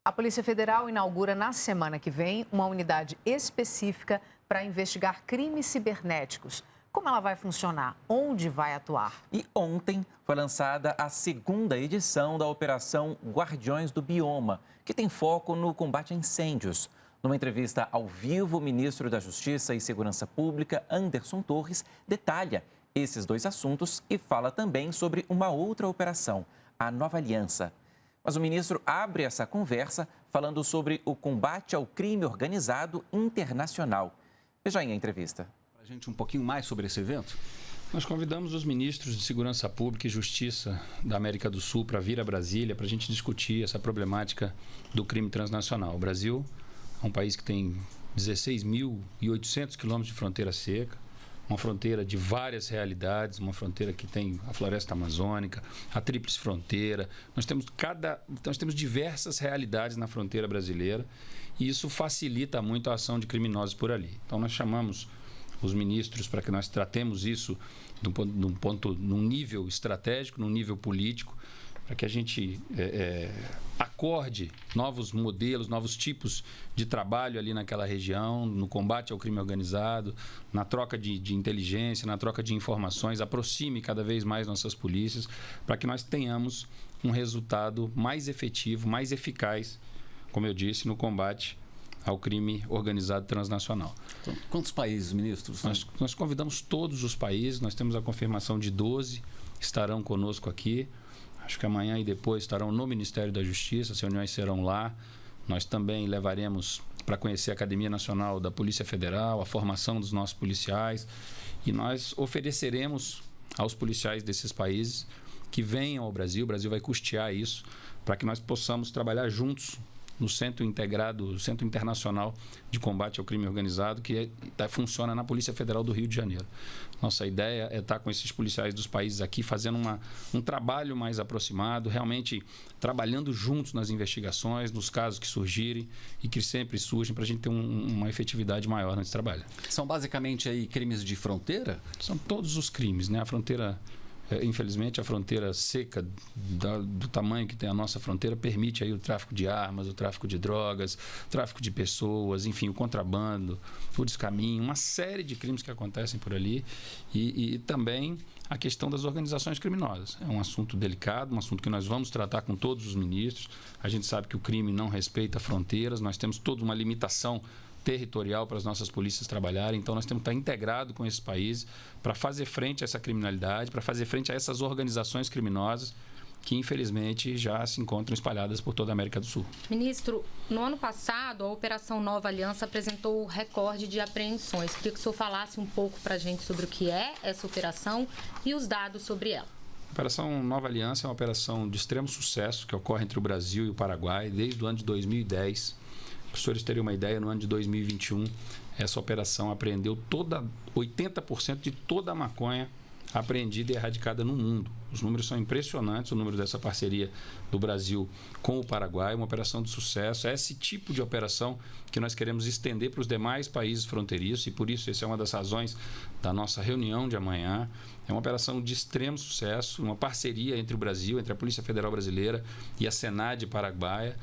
A Polícia Federal inaugura na semana que vem uma unidade específica para investigar crimes cibernéticos. Como ela vai funcionar? Onde vai atuar? E ontem foi lançada a segunda edição da Operação Guardiões do Bioma, que tem foco no combate a incêndios. Numa entrevista ao vivo, o ministro da Justiça e Segurança Pública, Anderson Torres, detalha esses dois assuntos e fala também sobre uma outra operação, a Nova Aliança. Mas o ministro abre essa conversa falando sobre o combate ao crime organizado internacional. Veja aí a entrevista. A gente um pouquinho mais sobre esse evento? Nós convidamos os ministros de Segurança Pública e Justiça da América do Sul para vir a Brasília para a gente discutir essa problemática do crime transnacional. O Brasil é um país que tem 16.800 quilômetros de fronteira seca, uma fronteira de várias realidades, uma fronteira que tem a floresta amazônica, a tríplice fronteira. Nós temos diversas realidades na fronteira brasileira e isso facilita muito a ação de criminosos por ali. Então nós chamamos os ministros para que nós tratemos isso num nível estratégico, num nível político, para que a gente acorde novos modelos, novos tipos de trabalho ali naquela região, no combate ao crime organizado, na troca de inteligência, na troca de informações, aproxime cada vez mais nossas polícias, para que nós tenhamos um resultado mais efetivo, mais eficaz, como eu disse, no combate ao crime organizado transnacional. Então, quantos países, ministros? Nós convidamos todos os países, nós temos a confirmação de 12, estarão conosco aqui. Acho que amanhã e depois estarão no Ministério da Justiça, as reuniões serão lá. Nós também levaremos para conhecer a Academia Nacional da Polícia Federal, a formação dos nossos policiais. E nós ofereceremos aos policiais desses países que venham ao Brasil, o Brasil vai custear isso, para que nós possamos trabalhar juntos no Centro Integrado, Centro Internacional de Combate ao Crime Organizado, que funciona na Polícia Federal do Rio de Janeiro. Nossa ideia é estar com esses policiais dos países aqui, fazendo um trabalho mais aproximado, realmente trabalhando juntos nas investigações, nos casos que surgirem e que sempre surgem, para a gente ter uma efetividade maior nesse trabalho. São basicamente aí crimes de fronteira? São todos os crimes, né? A fronteira... Infelizmente, a fronteira seca, do tamanho que tem a nossa fronteira, permite aí o tráfico de armas, o tráfico de drogas, o tráfico de pessoas, enfim, o contrabando, o descaminho, uma série de crimes que acontecem por ali e também a questão das organizações criminosas. É um assunto delicado, um assunto que nós vamos tratar com todos os ministros. A gente sabe que o crime não respeita fronteiras, nós temos toda uma limitação territorial para as nossas polícias trabalharem, então nós temos que estar integrado com esses países para fazer frente a essa criminalidade, para fazer frente a essas organizações criminosas que infelizmente já se encontram espalhadas por toda a América do Sul. Ministro, no ano passado a Operação Nova Aliança apresentou o recorde de apreensões. Queria que o senhor falasse um pouco para a gente sobre o que é essa operação e os dados sobre ela. A Operação Nova Aliança é uma operação de extremo sucesso que ocorre entre o Brasil e o Paraguai desde o ano de 2010. Para os senhores terem uma ideia, no ano de 2021, essa operação apreendeu 80% de toda a maconha apreendida e erradicada no mundo. Os números são impressionantes, o número dessa parceria do Brasil com o Paraguai, uma operação de sucesso. É esse tipo de operação que nós queremos estender para os demais países fronteiriços e, por isso, essa é uma das razões da nossa reunião de amanhã. É uma operação de extremo sucesso, uma parceria entre o Brasil, entre a Polícia Federal Brasileira e a SENAD paraguaia.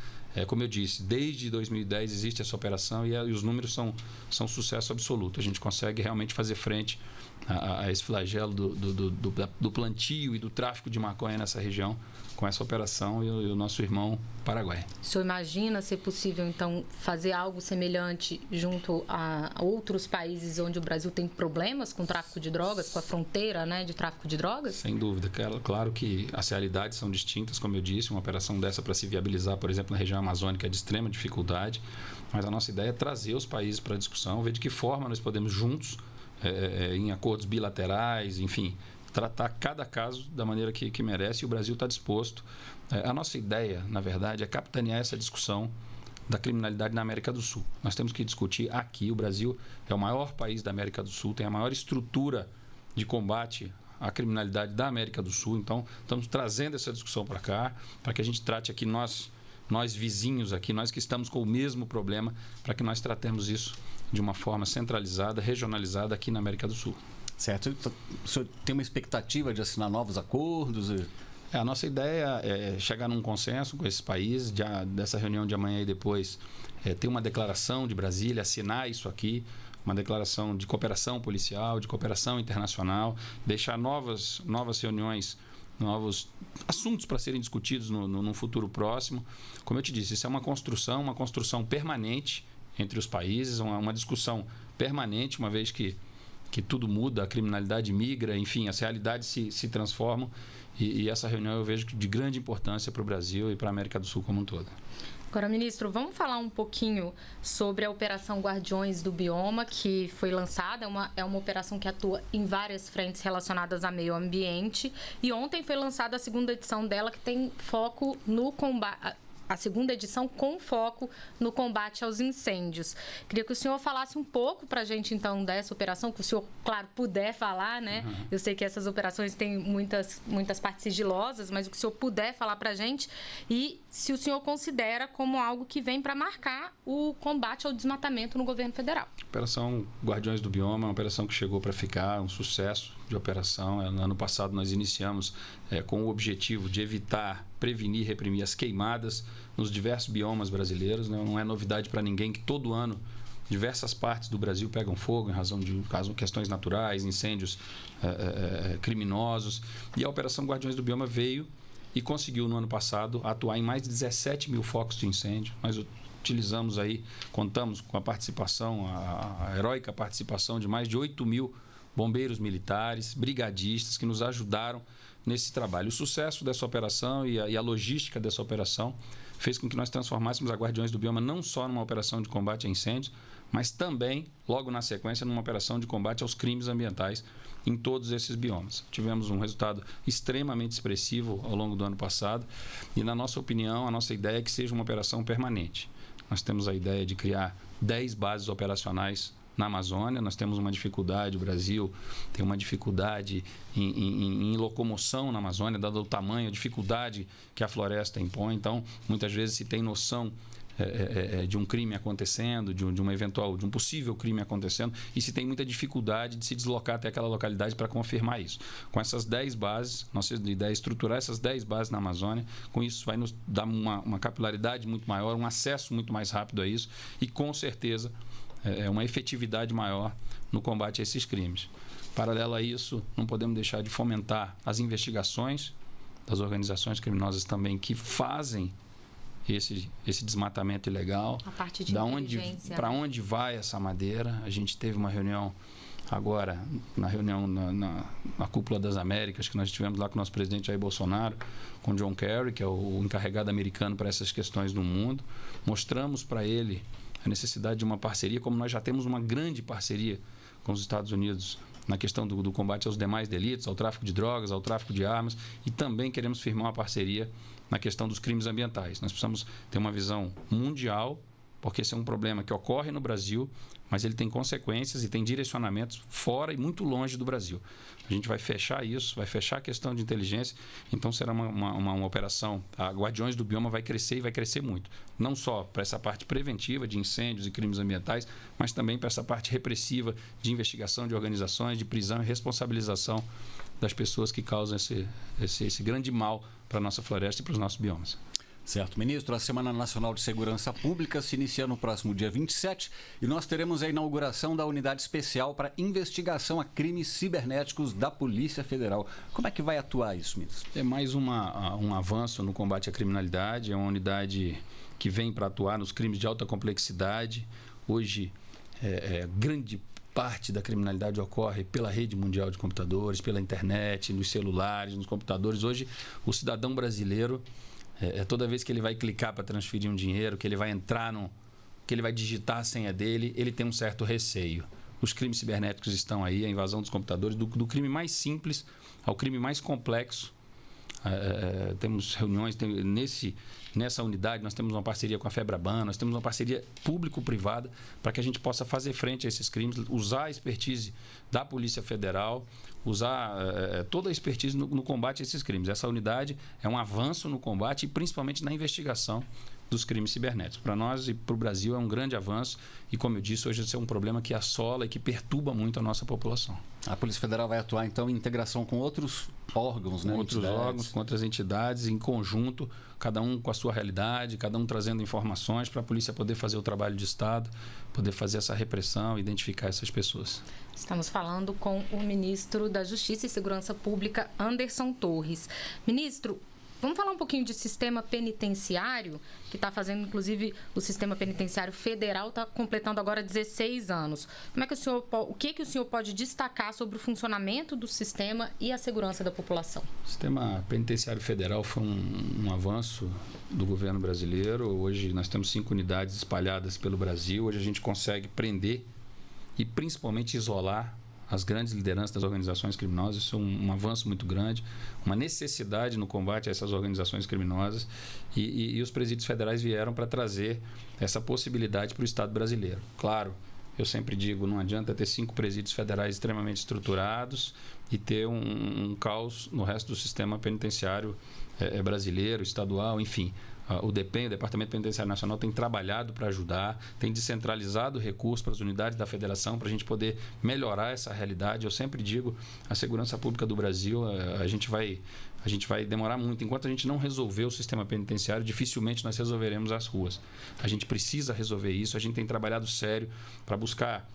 Como eu disse, desde 2010 existe essa operação e os números são sucesso absoluto. A gente consegue realmente fazer frente a esse flagelo do plantio e do tráfico de maconha nessa região com essa operação e o nosso irmão Paraguai. O senhor imagina ser possível, então, fazer algo semelhante junto a outros países onde o Brasil tem problemas com tráfico de drogas, com a fronteira, né, de tráfico de drogas? Sem dúvida. Claro que as realidades são distintas, como eu disse, uma operação dessa para se viabilizar, por exemplo, na região amazônica é de extrema dificuldade, mas a nossa ideia é trazer os países para a discussão, ver de que forma nós podemos juntos, em acordos bilaterais, enfim, tratar cada caso da maneira que merece, e o Brasil está disposto. A nossa ideia, na verdade, é capitanear essa discussão da criminalidade na América do Sul. Nós temos que discutir aqui. O Brasil é o maior país da América do Sul, tem a maior estrutura de combate à criminalidade da América do Sul. Então, estamos trazendo essa discussão para cá, para que a gente trate aqui nós vizinhos aqui, nós que estamos com o mesmo problema, para que nós tratemos isso de uma forma centralizada, regionalizada aqui na América do Sul. Certo. O senhor tem uma expectativa de assinar novos acordos? A nossa ideia é chegar num consenso com esses países, dessa reunião de amanhã e depois, ter uma declaração de Brasília, assinar isso aqui, uma declaração de cooperação policial, de cooperação internacional, deixar novas reuniões, novos assuntos para serem discutidos no futuro próximo. Como eu te disse, isso é uma construção permanente entre os países, uma discussão permanente, uma vez que tudo muda, a criminalidade migra, enfim, as realidades se transformam. E essa reunião eu vejo de grande importância para o Brasil e para a América do Sul como um todo. Agora, ministro, vamos falar um pouquinho sobre a Operação Guardiões do Bioma, que foi lançada. É uma operação que atua em várias frentes relacionadas a meio ambiente. E ontem foi lançada a segunda edição dela, que tem foco no combate... A segunda edição com foco no combate aos incêndios. Queria que o senhor falasse um pouco para a gente, então, dessa operação, que o senhor, claro, puder falar, né? Uhum. Eu sei que essas operações têm muitas partes sigilosas, mas o que o senhor puder falar para a gente e se o senhor considera como algo que vem para marcar o combate ao desmatamento no governo federal. A Operação Guardiões do Bioma é uma operação que chegou para ficar, um sucesso de operação. No ano passado nós iniciamos com o objetivo de evitar, prevenir e reprimir as queimadas nos diversos biomas brasileiros. Não é novidade para ninguém que todo ano diversas partes do Brasil pegam fogo em razão de questões naturais, incêndios criminosos. E a Operação Guardiões do Bioma veio e conseguiu no ano passado atuar em mais de 17 mil focos de incêndio. Nós utilizamos aí, contamos com a participação, a heróica participação de mais de 8 mil bombeiros militares, brigadistas que nos ajudaram nesse trabalho. O sucesso dessa operação e a logística dessa operação fez com que nós transformássemos a Guardiões do Bioma não só numa operação de combate a incêndios, mas também, logo na sequência, numa operação de combate aos crimes ambientais em todos esses biomas. Tivemos um resultado extremamente expressivo ao longo do ano passado e, na nossa opinião, a nossa ideia é que seja uma operação permanente. Nós temos a ideia de criar 10 bases operacionais na Amazônia. Nós temos uma dificuldade, o Brasil tem uma dificuldade em locomoção na Amazônia, dado o tamanho, a dificuldade que a floresta impõe. Então, muitas vezes se tem noção de um crime acontecendo, de um possível crime acontecendo, e se tem muita dificuldade de se deslocar até aquela localidade para confirmar isso. Com essas 10 bases, nossa ideia é estruturar essas 10 bases na Amazônia, com isso vai nos dar uma capilaridade muito maior, um acesso muito mais rápido a isso e, com certeza, uma efetividade maior no combate a esses crimes. Paralelo a isso, não podemos deixar de fomentar as investigações das organizações criminosas também que fazem esse desmatamento ilegal. A parte de inteligência. Para onde vai essa madeira? A gente teve uma reunião agora, na Cúpula das Américas, que nós tivemos lá com o nosso presidente Jair Bolsonaro, com John Kerry, que é o encarregado americano para essas questões no mundo. Mostramos para ele a necessidade de uma parceria, como nós já temos uma grande parceria com os Estados Unidos na questão do combate aos demais delitos, ao tráfico de drogas, ao tráfico de armas, e também queremos firmar uma parceria na questão dos crimes ambientais. Nós precisamos ter uma visão mundial, porque esse é um problema que ocorre no Brasil, mas ele tem consequências e tem direcionamentos fora e muito longe do Brasil. A gente vai fechar isso, vai fechar a questão de inteligência, então será uma operação. A Guardiões do Bioma vai crescer e vai crescer muito. Não só para essa parte preventiva de incêndios e crimes ambientais, mas também para essa parte repressiva de investigação de organizações, de prisão e responsabilização das pessoas que causam esse grande mal para a nossa floresta e para os nossos biomas. Certo, ministro. A Semana Nacional de Segurança Pública se inicia no próximo dia 27 e nós teremos a inauguração da Unidade Especial para Investigação a Crimes Cibernéticos da Polícia Federal. Como é que vai atuar isso, ministro? É mais um avanço no combate à criminalidade, é uma unidade que vem para atuar nos crimes de alta complexidade. Hoje, grande parte da criminalidade ocorre pela rede mundial de computadores, pela internet, nos celulares, nos computadores. Hoje, o cidadão brasileiro, toda vez que ele vai clicar para transferir um dinheiro, que ele vai entrar que ele vai digitar a senha dele, ele tem um certo receio. Os crimes cibernéticos estão aí, a invasão dos computadores, do crime mais simples ao crime mais complexo. Temos reuniões, nessa unidade nós temos uma parceria com a FEBRABAN, nós temos uma parceria público-privada para que a gente possa fazer frente a esses crimes, usar a expertise da Polícia Federal, usar toda a expertise no combate a esses crimes. Essa unidade é um avanço no combate e principalmente na investigação dos crimes cibernéticos. Para nós e para o Brasil é um grande avanço e, como eu disse, hoje esse é um problema que assola e que perturba muito a nossa população. A Polícia Federal vai atuar, então, em integração com outros órgãos, né? Com outros órgãos, com outras entidades, em conjunto, cada um com a sua realidade, cada um trazendo informações para a polícia poder fazer o trabalho de Estado, poder fazer essa repressão, identificar essas pessoas. Estamos falando com o ministro da Justiça e Segurança Pública, Anderson Torres. Ministro, vamos falar um pouquinho de sistema penitenciário, que está fazendo, inclusive, o sistema penitenciário federal está completando agora 16 anos. O que o senhor pode destacar sobre o funcionamento do sistema e a segurança da população? O sistema penitenciário federal foi um avanço do governo brasileiro. Hoje nós temos 5 unidades espalhadas pelo Brasil. Hoje a gente consegue prender e principalmente isolar as grandes lideranças das organizações criminosas. Isso é um avanço muito grande, uma necessidade no combate a essas organizações criminosas, e os presídios federais vieram para trazer essa possibilidade para o Estado brasileiro. Claro, eu sempre digo, não adianta ter 5 presídios federais extremamente estruturados e ter um caos no resto do sistema penitenciário brasileiro, estadual, enfim. O DEPEN, o Departamento Penitenciário Nacional, tem trabalhado para ajudar, tem descentralizado recursos para as unidades da federação para a gente poder melhorar essa realidade. Eu sempre digo, a segurança pública do Brasil, a gente vai demorar muito. Enquanto a gente não resolver o sistema penitenciário, dificilmente nós resolveremos as ruas. A gente precisa resolver isso, a gente tem trabalhado sério para buscar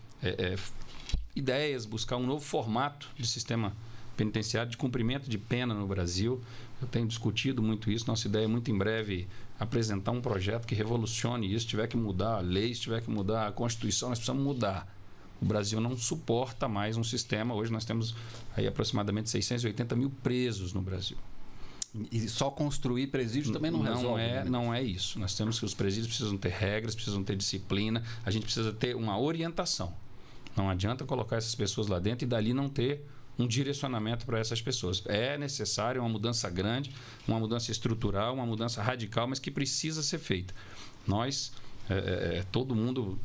ideias, buscar um novo formato de sistema penitenciário, de cumprimento de pena no Brasil. Eu tenho discutido muito isso. Nossa ideia é muito em breve apresentar um projeto que revolucione isso. Se tiver que mudar a lei, se tiver que mudar a Constituição, nós precisamos mudar. O Brasil não suporta mais um sistema. Hoje nós temos aí aproximadamente 680 mil presos no Brasil. E só construir presídio também não resolve. Não é isso. Nós temos que os presídios precisam ter regras, precisam ter disciplina. A gente precisa ter uma orientação. Não adianta colocar essas pessoas lá dentro e dali não ter um direcionamento para essas pessoas. É necessário uma mudança grande, uma mudança estrutural, uma mudança radical, mas que precisa ser feita. Nós, todo mundo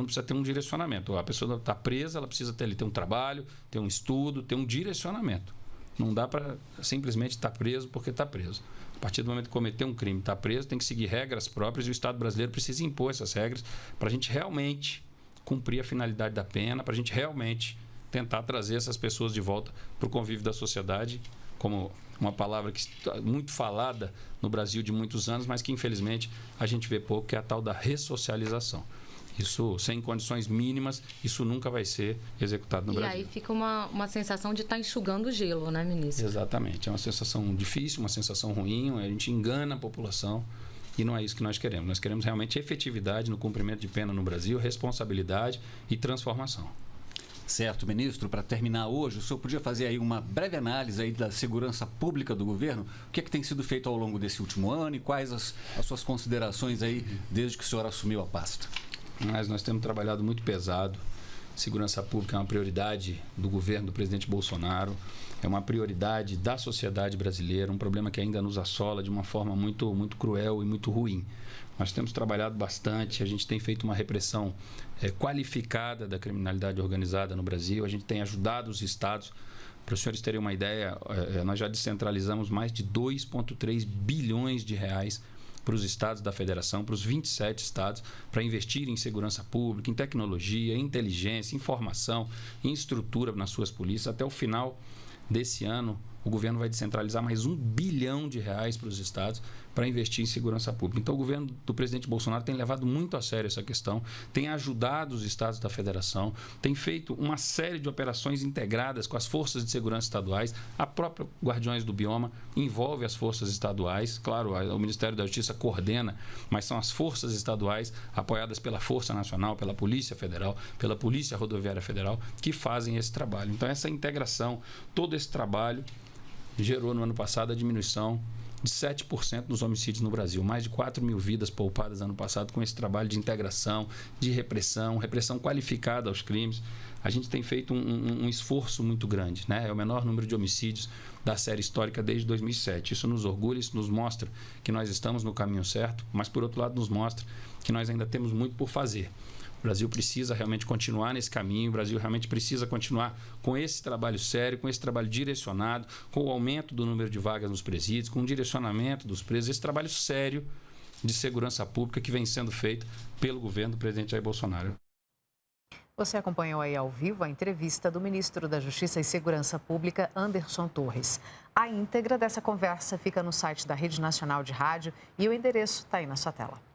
precisa ter um direcionamento. A pessoa está presa, ela precisa ter um trabalho, ter um estudo, ter um direcionamento. Não dá para simplesmente estar preso porque está preso. A partir do momento que cometer um crime, está preso, tem que seguir regras próprias, e o Estado brasileiro precisa impor essas regras para a gente realmente cumprir a finalidade da pena, para a gente realmente tentar trazer essas pessoas de volta para o convívio da sociedade, como uma palavra que está muito falada no Brasil de muitos anos, mas que infelizmente a gente vê pouco, que é a tal da ressocialização. Isso, sem condições mínimas, isso nunca vai ser executado no Brasil. E aí fica uma sensação de estar enxugando o gelo, né, ministro? Exatamente. É uma sensação difícil, uma sensação ruim, a gente engana a população e não é isso que nós queremos. Nós queremos realmente efetividade no cumprimento de pena no Brasil, responsabilidade e transformação. Certo, ministro. Para terminar hoje, o senhor podia fazer aí uma breve análise aí da segurança pública do governo? O que tem sido feito ao longo desse último ano e quais as suas considerações aí desde que o senhor assumiu a pasta? Nós temos trabalhado muito pesado. Segurança pública é uma prioridade do governo do presidente Bolsonaro, é uma prioridade da sociedade brasileira, um problema que ainda nos assola de uma forma muito, muito cruel e muito ruim. Nós temos trabalhado bastante, a gente tem feito uma repressão qualificada da criminalidade organizada no Brasil, a gente tem ajudado os estados. Para os senhores terem uma ideia, nós já descentralizamos mais de 2,3 bilhões de reais para os estados da federação, para os 27 estados, para investir em segurança pública, em tecnologia, em inteligência, em formação, em estrutura nas suas polícias. Até o final desse ano, o governo vai descentralizar mais 1 bilhão de reais para os estados para investir em segurança pública. Então, o governo do presidente Bolsonaro tem levado muito a sério essa questão, tem ajudado os estados da federação, tem feito uma série de operações integradas com as forças de segurança estaduais. A própria Guardiões do Bioma envolve as forças estaduais. Claro, o Ministério da Justiça coordena, mas são as forças estaduais, apoiadas pela Força Nacional, pela Polícia Federal, pela Polícia Rodoviária Federal, que fazem esse trabalho. Então, essa integração, todo esse trabalho gerou no ano passado a diminuição de 7% dos homicídios no Brasil. Mais de 4 mil vidas poupadas ano passado com esse trabalho de integração, de repressão qualificada aos crimes. A gente tem feito um esforço muito grande, né? É o menor número de homicídios da série histórica desde 2007. Isso nos orgulha, isso nos mostra que nós estamos no caminho certo, mas, por outro lado, nos mostra que nós ainda temos muito por fazer. O Brasil precisa realmente continuar nesse caminho, o Brasil realmente precisa continuar com esse trabalho sério, com esse trabalho direcionado, com o aumento do número de vagas nos presídios, com o direcionamento dos presos, esse trabalho sério de segurança pública que vem sendo feito pelo governo do presidente Jair Bolsonaro. Você acompanhou aí ao vivo a entrevista do ministro da Justiça e Segurança Pública, Anderson Torres. A íntegra dessa conversa fica no site da Rede Nacional de Rádio e o endereço está aí na sua tela.